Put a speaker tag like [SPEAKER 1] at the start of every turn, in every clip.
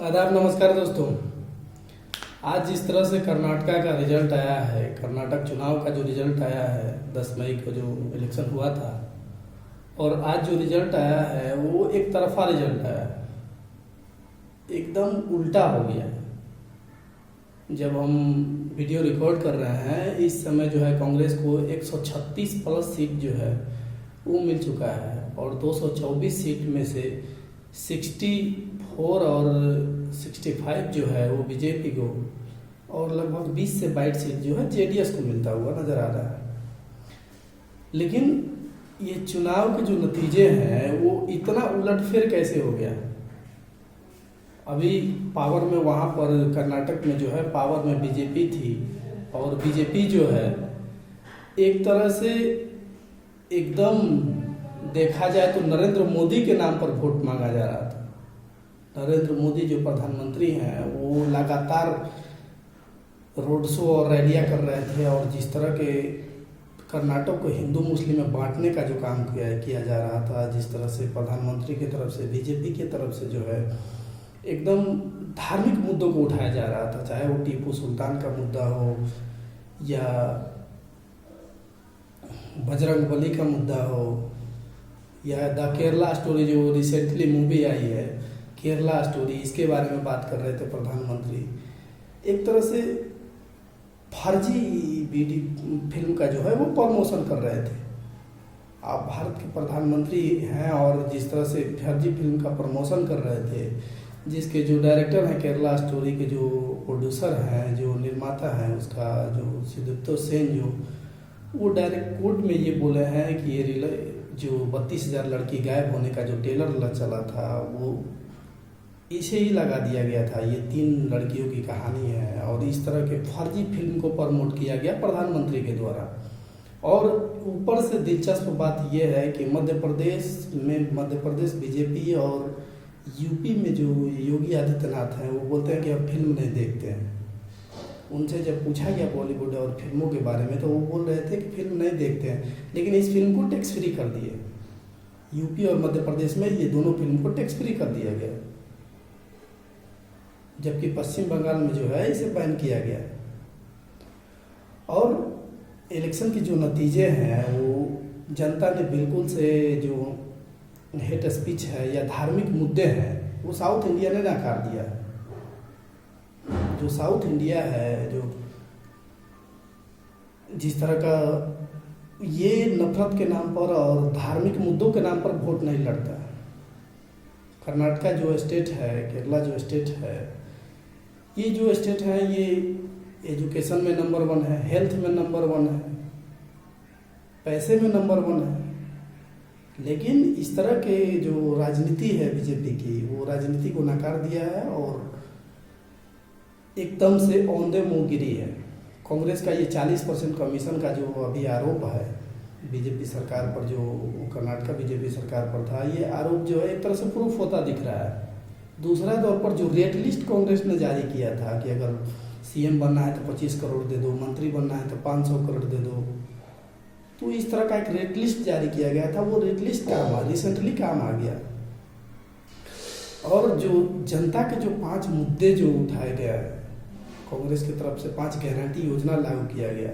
[SPEAKER 1] आदाब, नमस्कार दोस्तों। आज जिस तरह से कर्नाटका का रिजल्ट आया है, कर्नाटक चुनाव का जो रिजल्ट आया है, 10 मई को जो इलेक्शन हुआ था, और आज जो रिजल्ट आया है वो एक तरफा रिजल्ट आया है, एकदम उल्टा हो गया है। जब हम वीडियो रिकॉर्ड कर रहे हैं इस समय जो है कांग्रेस को 136 प्लस सीट जो है वो मिल चुका है, और 224 सीट में से 64 और 65 जो है वो बीजेपी को, और लगभग 20 से 22 सीट जो है जेडीएस को मिलता हुआ नजर आ रहा है। लेकिन ये चुनाव के जो नतीजे हैं वो इतना उलटफेर कैसे हो गया? अभी पावर में वहाँ पर कर्नाटक में जो है पावर में बीजेपी थी, और बीजेपी जो है एक तरह से एकदम देखा जाए तो नरेंद्र मोदी के नाम पर वोट मांगा जा रहा था। नरेंद्र मोदी जो प्रधानमंत्री हैं वो लगातार रोड शो और रैलियां कर रहे थे, और जिस तरह के कर्नाटक को हिंदू मुस्लिम में बांटने का जो काम किया जा रहा था, जिस तरह से प्रधानमंत्री की तरफ से बीजेपी की तरफ से जो है एकदम धार्मिक मुद्दों को उठाया जा रहा था, चाहे वो टीपू सुल्तान का मुद्दा हो या बजरंग बली का मुद्दा हो या द केरला स्टोरी जो रिसेंटली मूवी आई है केरला स्टोरी, इसके बारे में बात कर रहे थे प्रधानमंत्री। एक तरह से फर्जी बीडी फिल्म का जो है वो प्रमोशन कर रहे थे। आप भारत के प्रधानमंत्री हैं और जिस तरह से फर्जी फिल्म का प्रमोशन कर रहे थे, जिसके जो डायरेक्टर हैं केरला स्टोरी के, जो प्रोड्यूसर हैं, जो निर्माता हैं उसका, जो सिद्धार्थ सेन, जो वो डायरेक्ट कोर्ट में ये बोले हैं कि ये जो 32,000 लड़की गायब होने का जो टेलर चला था वो इसे ही लगा दिया गया था, ये 3 लड़कियों की कहानी है, और इस तरह के फर्जी फिल्म को प्रमोट किया गया प्रधानमंत्री के द्वारा। और ऊपर से दिलचस्प बात यह है कि मध्य प्रदेश बीजेपी और यूपी में जो योगी आदित्यनाथ हैं वो बोलते हैं कि अब फिल्म नहीं देखते हैं। उनसे जब पूछा गया बॉलीवुड और फिल्मों के बारे में तो वो बोल रहे थे कि फिल्म नहीं देखते हैं, लेकिन इस फिल्म को टैक्स फ्री कर दिए। यूपी और मध्य प्रदेश में ये दोनों फिल्म को टैक्स फ्री कर दिया गया, जबकि पश्चिम बंगाल में जो है इसे बैन किया गया। और इलेक्शन के जो नतीजे हैं वो जनता ने बिल्कुल से जो हेट स्पीच है या धार्मिक मुद्दे हैं वो साउथ इंडिया ने नकार दिया। जो साउथ इंडिया है, जो जिस तरह का ये नफरत के नाम पर और धार्मिक मुद्दों के नाम पर वोट नहीं लड़ता। कर्नाटका जो स्टेट है, केरला जो स्टेट है, ये जो स्टेट है ये एजुकेशन में नंबर 1 है, हेल्थ में नंबर 1 है, पैसे में नंबर 1 है। लेकिन इस तरह के जो राजनीति है बीजेपी की, वो राजनीति को नकार दिया है और एकदम से औंधे मुंह गिरी है। कांग्रेस का ये 40% कमीशन का जो अभी आरोप है बीजेपी सरकार पर, जो कर्नाटका बीजेपी सरकार पर था, ये आरोप जो है एक तरह से प्रूफ होता दिख रहा है। दूसरा तौर पर जो रेट लिस्ट कांग्रेस ने जारी किया था कि अगर सीएम बनना है तो 25 करोड़ दे दो, मंत्री बनना है तो 500 करोड़ दे दो, तो इस तरह का एक रेट लिस्ट जारी किया गया था। वो रेट लिस्ट रिसेंटली काम आ गया, और जो जनता के जो 5 मुद्दे जो उठाए गए कांग्रेस की तरफ से, 5 गारंटी योजना लागू किया गया,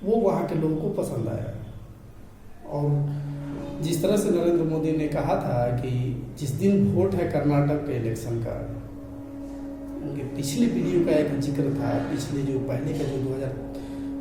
[SPEAKER 1] वो वहाँ के लोगों को पसंद आया। और जिस तरह से नरेंद्र मोदी ने कहा था कि जिस दिन वोट है कर्नाटक के इलेक्शन का, उनके पिछली वीडियो का एक जिक्र था, पिछले जो पहले का जो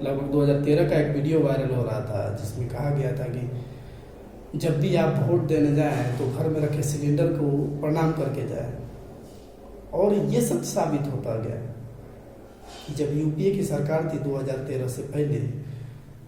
[SPEAKER 1] लगभग 2013 का एक वीडियो वायरल हो रहा था, जिसमें कहा गया था कि जब भी आप वोट देने जाएं तो घर में रखे सिलेंडर को प्रणाम करके जाएं। और ये सच साबित होता गया कि जब यूपीए की सरकार थी 2013 से पहले,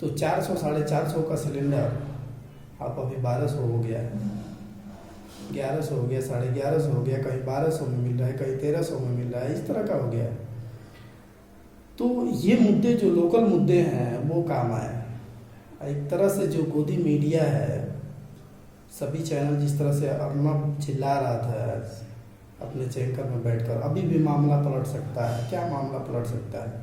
[SPEAKER 1] तो 400 साढ़े 400 का सिलेंडर आप अभी 1200 हो गया, 1100 हो गया, 1150 हो गया, कहीं 1200 में मिल रहा है, कहीं 1300 में मिल रहा है, इस तरह का हो गया। तो ये मुद्दे जो लोकल मुद्दे हैं वो काम आए। एक तरह से जो गोदी मीडिया है, सभी चैनल जिस तरह से अर्नब चिल्ला रहा था अपने चैंकर में बैठकर, अभी भी मामला पलट सकता है। क्या मामला पलट सकता है?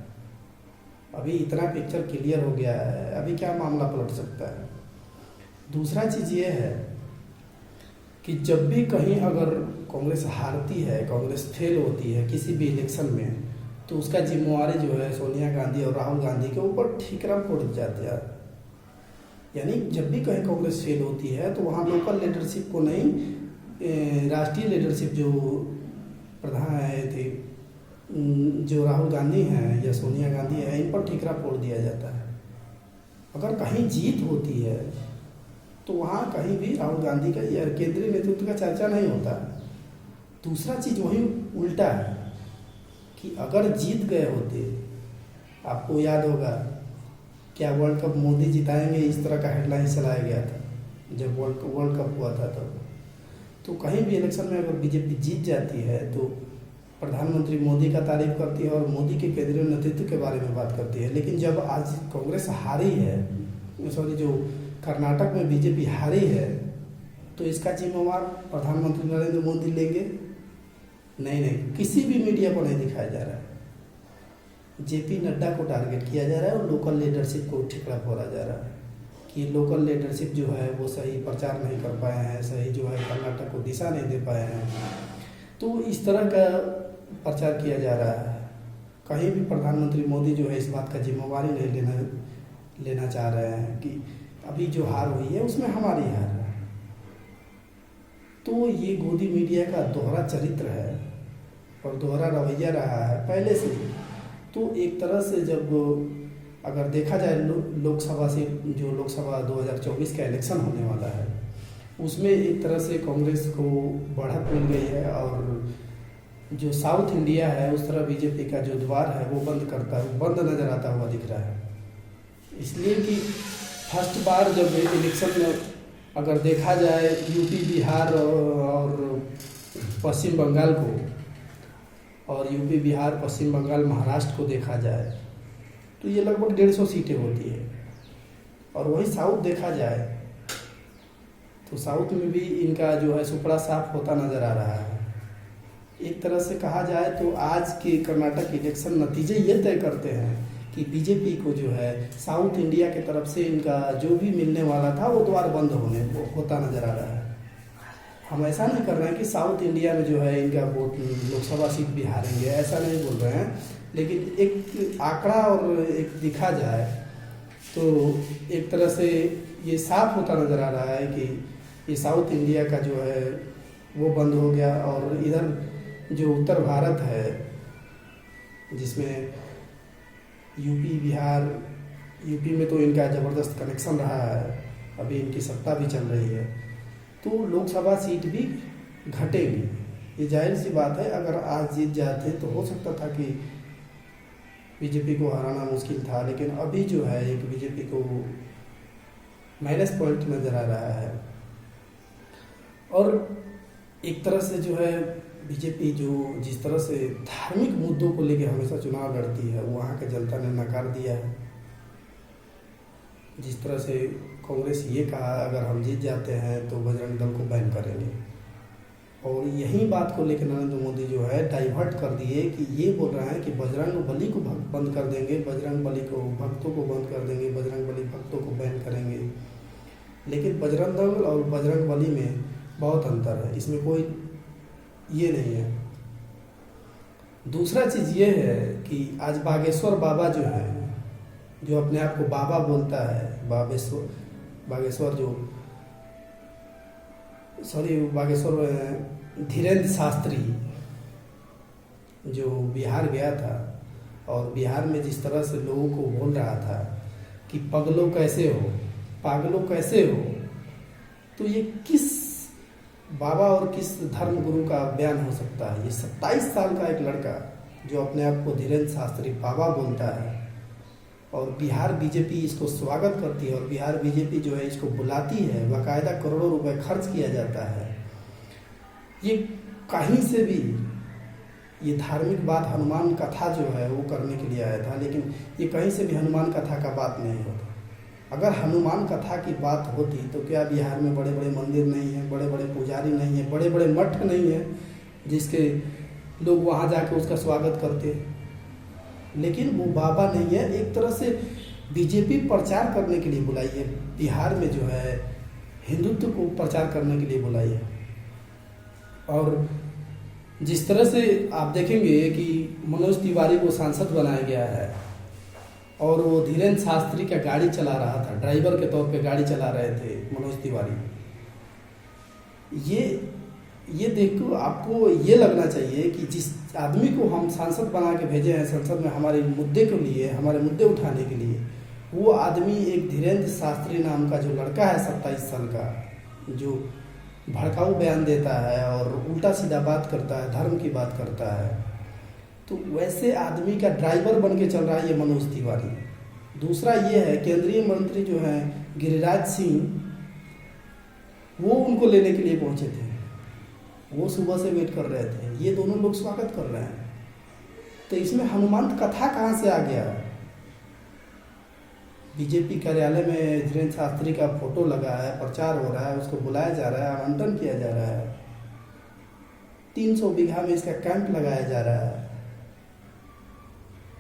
[SPEAKER 1] अभी इतना पिक्चर क्लियर हो गया है, अभी क्या मामला पलट सकता है? दूसरा चीज़ ये है कि जब भी कहीं अगर कांग्रेस हारती है, कांग्रेस फेल होती है किसी भी इलेक्शन में, तो उसका जिम्मेवारी जो है सोनिया गांधी और राहुल गांधी के ऊपर ठीकरा फोड़ जाती है। यानी जब भी कहीं कांग्रेस फेल होती है तो वहाँ लोकल लीडरशिप को नहीं, राष्ट्रीय लीडरशिप जो प्रधान है थे, जो राहुल गांधी हैं या सोनिया गांधी है, इन पर ठीकरा फोड़ दिया जाता है। अगर कहीं जीत होती है तो वहाँ कहीं भी राहुल गांधी का या केंद्रीय नेतृत्व का चर्चा नहीं होता। दूसरा चीज़ वही उल्टा है कि अगर जीत गए होते, आपको याद होगा क्या वर्ल्ड कप मोदी जिताएंगे, इस तरह का हेडलाइन चलाया गया था जब वर्ल्ड कप हुआ था तब। तो कहीं भी इलेक्शन में अगर बीजेपी जीत जाती है तो प्रधानमंत्री मोदी का तारीफ करती है और मोदी के केंद्रीय नेतृत्व के बारे में बात करती है। लेकिन जब आज कांग्रेस हारी है, जो कर्नाटक में बीजेपी हारी है, तो इसका जिम्मेवार प्रधानमंत्री नरेंद्र मोदी लेंगे? नहीं, किसी भी मीडिया को नहीं दिखाया जा रहा है। जेपी नड्डा को टारगेट किया जा रहा है और लोकल लीडरशिप को ठिकरा फोड़ा जा रहा है कि लोकल लीडरशिप जो है वो सही प्रचार नहीं कर पाए हैं, सही जो है कर्नाटक को दिशा नहीं दे पाए हैं। तो इस तरह का प्रचार किया जा रहा है। कहीं भी प्रधानमंत्री मोदी जो है इस बात का जिम्मेवारी नहीं लेना चाह रहे हैं कि अभी जो हार हुई है उसमें हमारी हार है। तो ये गोदी मीडिया का दोहरा चरित्र है और दोहरा रवैया रहा है पहले से ही। तो एक तरह से जब अगर देखा जाए लोकसभा से, जो लोकसभा 2024 का इलेक्शन होने वाला है, उसमें एक तरह से कांग्रेस को बढ़त मिल गई है और जो साउथ इंडिया है उस तरह बीजेपी का जो द्वार है वो बंद नजर आता हुआ दिख रहा है। इसलिए कि फर्स्ट बार जब इलेक्शन में अगर देखा जाए यूपी, बिहार और पश्चिम बंगाल को, और यूपी, बिहार, पश्चिम बंगाल, महाराष्ट्र को देखा जाए तो ये लगभग 150 सीटें होती है। और वही साउथ देखा जाए तो साउथ में भी इनका जो है सुपड़ा साफ होता नज़र आ रहा है। एक तरह से कहा जाए तो आज के कर्नाटक इलेक्शन नतीजे ये तय करते हैं कि बीजेपी को जो है साउथ इंडिया की तरफ से इनका जो भी मिलने वाला था वो द्वार बंद होता नज़र आ रहा है। हम ऐसा नहीं कर रहे हैं कि साउथ इंडिया में जो है इनका वोट लोकसभा सीट भी हारेंगे, ऐसा नहीं बोल रहे हैं। लेकिन एक आंकड़ा और एक दिखा जाए तो एक तरह से ये साफ होता नज़र आ रहा है कि ये साउथ इंडिया का जो है वो बंद हो गया। और इधर जो उत्तर भारत है जिसमें यूपी, बिहार, यूपी में तो इनका ज़बरदस्त कनेक्शन रहा है, अभी इनकी सत्ता भी चल रही है, तो लोकसभा सीट भी घटेगी। ये जाहिर सी बात है। अगर आज जीत जाते तो हो सकता था कि बीजेपी को हराना मुश्किल था, लेकिन अभी जो है एक बीजेपी को माइनस पॉइंट नज़र आ रहा है। और एक तरह से जो है बीजेपी जो जिस तरह से धार्मिक मुद्दों को लेकर हमेशा चुनाव लड़ती है, वहाँ के जनता ने नकार दिया है। जिस तरह से कांग्रेस ये कहा अगर हम जीत जाते हैं तो बजरंग दल को बैन करेंगे, और यही बात को लेकर नरेंद्र मोदी जो है डाइवर्ट कर दिए कि ये बोल रहे हैं कि बजरंग बली को बंद कर देंगे, बजरंग बली को भक्तों को बंद कर देंगे, बजरंग बली भक्तों को बैन करेंगे। लेकिन बजरंग दल और बजरंग बली में बहुत अंतर है, इसमें कोई ये नहीं है। दूसरा चीज़ ये है कि आज बागेश्वर बाबा जो है, जो अपने आप को बाबा बोलता है, बागेश्वर धीरेन्द्र शास्त्री जो बिहार गया था और बिहार में जिस तरह से लोगों को बोल रहा था कि पागलों कैसे हो, तो ये किस बाबा और किस धर्म गुरु का बयान हो सकता है? ये 27 साल का एक लड़का जो अपने आप को धीरेन्द्र शास्त्री बाबा बोलता है, और बिहार बीजेपी इसको स्वागत करती है और बिहार बीजेपी जो है इसको बुलाती है, बाकायदा करोड़ों रुपए खर्च किया जाता है। ये कहीं से भी ये धार्मिक बात हनुमान कथा जो है वो करने के लिए आया था, लेकिन ये कहीं से भी हनुमान कथा का बात नहीं होता। अगर हनुमान कथा की बात होती तो क्या बिहार में बड़े बड़े मंदिर नहीं हैं, बड़े बड़े पुजारी नहीं हैं, बड़े बड़े मठ नहीं हैं जिसके लोग वहाँ जाकर उसका स्वागत करते? लेकिन वो बाबा नहीं है। एक तरह से बीजेपी प्रचार करने के लिए बुलाई है, बिहार में जो है हिंदुत्व को प्रचार करने के लिए बुलाई है। और जिस तरह से आप देखेंगे कि मनोज तिवारी को सांसद बनाया गया है और वो धीरेन्द्र शास्त्री का गाड़ी चला रहा था, ड्राइवर के तौर पे गाड़ी चला रहे थे मनोज तिवारी। ये देखो, आपको ये लगना चाहिए कि जिस आदमी को हम सांसद बना के भेजे हैं संसद में हमारे मुद्दे के लिए, हमारे मुद्दे उठाने के लिए, वो आदमी एक धीरेन्द्र शास्त्री नाम का जो लड़का है 27 साल का, जो भड़काऊ बयान देता है और उल्टा सीधा बात करता है, धर्म की बात करता है, तो वैसे आदमी का ड्राइवर बन के चल रहा है ये मनोज तिवारी। दूसरा ये है, केंद्रीय मंत्री जो हैं गिरिराज सिंह, वो उनको लेने के लिए पहुंचे थे, वो सुबह से वेट कर रहे थे, ये दोनों लोग स्वागत कर रहे हैं। तो इसमें हनुमान कथा कहाँ से आ गया? बीजेपी कार्यालय में धीरेन्द्र शास्त्री का फोटो लगा है, प्रचार हो रहा है, उसको बुलाया जा रहा है, आमंत्रण किया जा रहा है, 300 बीघा में इसका कैंप लगाया जा रहा है।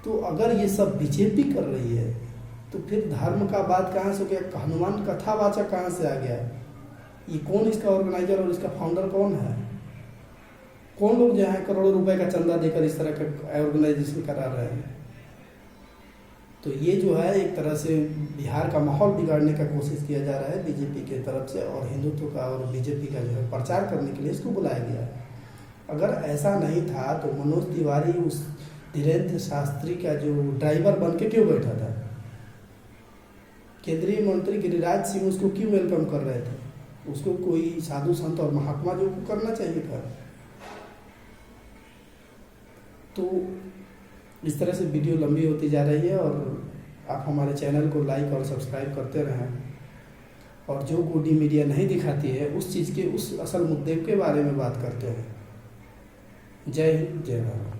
[SPEAKER 1] तो अगर ये सब बीजेपी कर रही है तो फिर धर्म का बात कहाँ से हो गया? हनुमान कथावाचक कहाँ से आ गया? ये कौन इसका ऑर्गेनाइजर और इसका फाउंडर कौन है? कौन लोग जो है करोड़ों रुपए का चंदा देकर इस तरह का ऑर्गेनाइजेशन करा रहे हैं? तो ये जो है एक तरह से बिहार का माहौल बिगाड़ने का कोशिश किया जा रहा है बीजेपी के तरफ से, और हिंदुत्व का और बीजेपी का जो है प्रचार करने के लिए इसको बुलाया गया है। अगर ऐसा नहीं था तो मनोज तिवारी उस धीरेन्द्र शास्त्री का जो ड्राइवर बन के क्यों बैठा था? केंद्रीय मंत्री गिरिराज सिंह उसको क्यों वेलकम कर रहे थे? उसको कोई साधु संत और महात्मा जो को करना चाहिए था। तो इस तरह से वीडियो लंबी होती जा रही है, और आप हमारे चैनल को लाइक और सब्सक्राइब करते रहें, और जो गोडी मीडिया नहीं दिखाती है उस चीज़ के, उस असल मुद्दे के बारे में बात करते हैं। जय हिंद, जय भारत।